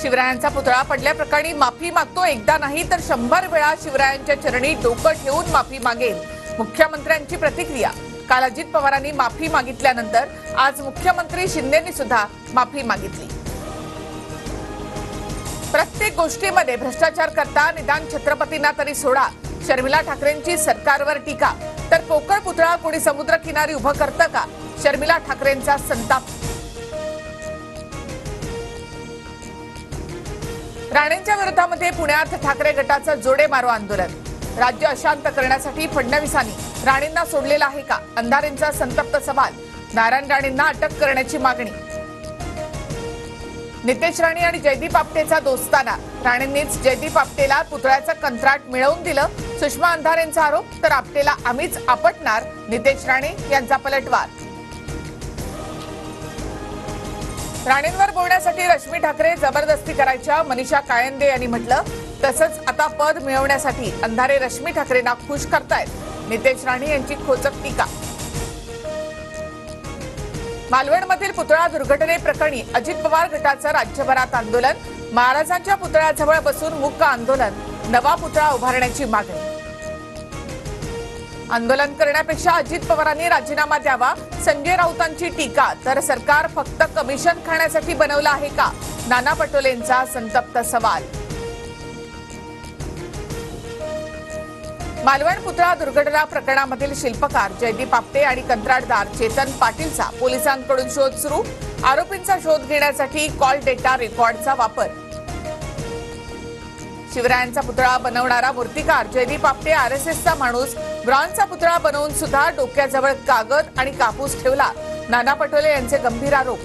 शिवरायांचा पुतळा पडल्याप्रकरणी माफी मागतो, एकदा नाही तर 100 वेळा शिवरायांच्या चरणी डोकं ठेवून माफी मागेल, मुख्यमंत्र्यांची प्रतिक्रिया। काल अजित पवारांनी माफी मागितल्यानंतर आज मुख्यमंत्री शिंदेंनी सुद्धा माफी मागितली। प्रत्येक गोष्टीमध्ये भ्रष्टाचार करता निदान छत्रपतींना तरी सोडा, शर्मिला ठाकरेंची सरकारवर टीका। तर पोकळ पुतळा कोणी समुद्र किनारी उभं करतं का, शर्मिला ठाकरेंचा संताप। राणेंच्या विरोधामध्ये पुण्यात ठाकरे गटाचं जोडे मारो आंदोलन। राज्य अशांत करण्यासाठी फडणवीसांनी राणेंना सोडलेलं आहे का, अंधारेंचा संतप्त सवाल। नारायण राणेंना अटक करण्याची मागणी। नितेश राणे आणि जयदीप आपटेचा दोस्ताना, राणेंनीच जयदीप आपटेला पुतळ्याचं कंत्राट मिळवून दिलं, सुषमा अंधारेंचा आरोप। तर आपटेला आम्हीच आपटणार, नितेश राणे यांचा पलटवार। राणेंवर बोलण्यासाठी रश्मी ठाकरे जबरदस्ती करायच्या, मनीषा कायंदे यांनी म्हटलं। तसंच आता पद मिळवण्यासाठी अंधारे रश्मी ठाकरेंना खुश करतायत, नितेश राणे यांची खोचक टीका। मालवणमधील पुतळा दुर्घटनेप्रकरणी अजित पवार गटाचं राज्यभरात आंदोलन। महाराजांच्या पुतळ्याजवळ बसून मूक आंदोलन, नवा पुतळा उभारण्याची मागणी। आंदोलन करण्यापेक्षा अजित पवारांनी राजीनामा द्यावा, संजय राऊतांची टीका। तर सरकार फक्त कमिशन खाण्यासाठी बनवलं आहे का, नाना पटोलेंचा संतप्त सवाल। मालवण पुतळा दुर्घटना प्रकरणामधील शिल्पकार जयदीप आपटे आणि कंत्राटदार चेतन पाटीलचा पोलिसांकडून शोध सुरू। आरोपींचा शोध घेण्यासाठी कॉल डेटा रेकॉर्डचा वापर। शिवरायांचा पुतळा बनवणारा मूर्तिकार जयदीप आपटे आरएसएसचा माणूस, ब्रॉन्झचा पुतळा बनवून सुद्धा डोक्याजवळ कागद आणि कापूस ठेवला, नाना पटोले यांचे गंभीर आरोप।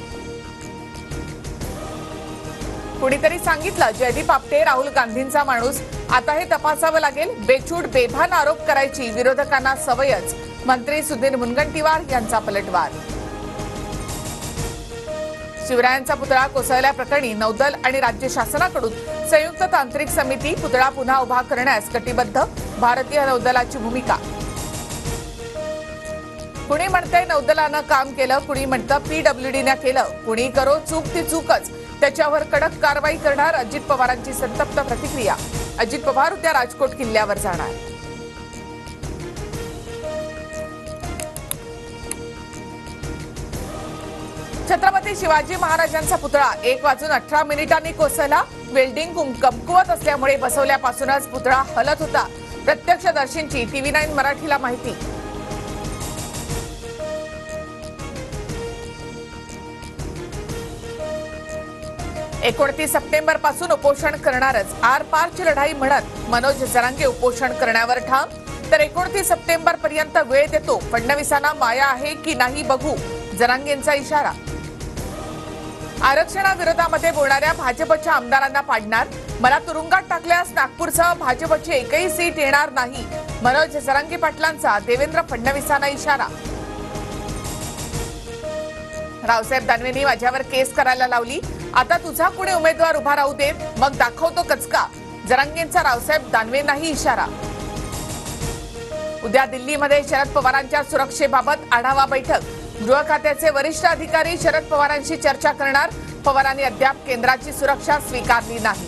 कुणीतरी सांगितलं जयदीप आपटे राहुल गांधींचा माणूस, आता हे तपासावं लागेल। बेछूट बेभान आरोप करायची विरोधकांना सवयच, मंत्री सुधीर मुनगंटीवार यांचा पलटवार। शिवरायांचा पुतळा कोसळल्याप्रकरणी नौदल आणि राज्य शासनाकडून संयुक्त तांत्रिक समिती, पुतळा पुन्हा उभा करण्यास कटिबद्ध, भारतीय नौदलाची भूमिका। कुणी म्हणतंय नौदलानं काम केलं, कुणी म्हणतं पीडब्ल्यूडीनं केलं, कुणी करो चूक ती चूकच, त्याच्यावर कडक कारवाई करणार, अजित पवारांची संतप्त प्रतिक्रिया। अजित पवार उद्या राजकोट किल्ल्यावर जाणार। छत्रपती शिवाजी महाराजांचा पुतळा 1:18 कोसळला। वेल्डिंग कमकुवत असल्यामुळे बसवल्यापासूनच पुतळा हलत होता, प्रत्यक्षदर्शींची TV9 मराठीला माहिती। एकोणतीस सप्टेंबर पासून उपोषण करणारच, आर पारची लढाई म्हणत मनोज जरांगे उपोषण करण्यावर ठाम। तर 29 सप्टेंबर पर्यंत वेळ देतो, फडणवीसांना माया आहे की नाही बघू, जरांगेंचा इशारा। आरक्षणाविरोधामध्ये बोलणाऱ्या भाजपच्या आमदारांना पाडणार, मला तुरुंगात टाकल्यास नागपूरसह भाजपची एकही सीट येणार नाही, मनोज जरांगे पाटलांचा देवेंद्र फडणवीसांना इशारा। रावसाहेब दानवेंनी माझ्यावर केस करायला लावली, आता तुझा कुणी उमेदवार उभा राहू देत, मग दाखवतो कचका, जरांगेंचा रावसाहेब दानवेंनाही इशारा। उद्या दिल्लीमध्ये शरद पवारांच्या सुरक्षेबाबत आढावा बैठक, गृह खात्याचे वरिष्ठ अधिकारी शरद पवारांशी चर्चा करणार, पवारांनी अद्याप केंद्राची सुरक्षा स्वीकारली नाही।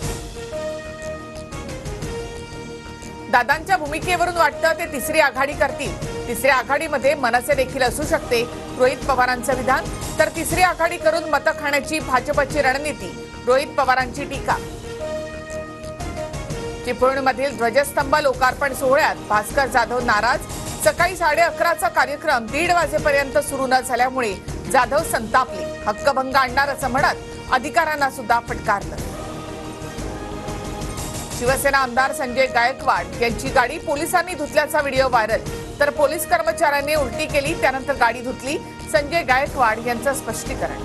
दादांच्या भूमिकेवरून वाटतं ते तिसरी आघाडी करतील, तिसऱ्या आघाडीमध्ये मनसे देखील असू शकते, रोहित पवारांचं विधान। तर तिसरी आघाडी करून मतं खाण्याची भाजपची रणनीती, रोहित पवारांची टीका। चिपळूणमधील ध्वजस्तंभ लोकार्पण सोहळ्यात भास्कर जाधव नाराज, सकाळी 11:30चा कार्यक्रम 1:30 वाजेपर्यंत सुरू न झाल्यामुळे जाधव संतापले, हक्कभंग आणणार असं म्हणत अधिकाऱ्यांना सुद्धा फटकारलं। शिवसेना आमदार संजय गायकवाड यांची गाडी पोलिसांनी धुतल्याचा व्हिडिओ व्हायरल, तर पोलीस कर्मचाऱ्यांनी उलटी केली, त्यानंतर गाडी धुतली, संजय गायकवाड यांचं स्पष्टीकरण।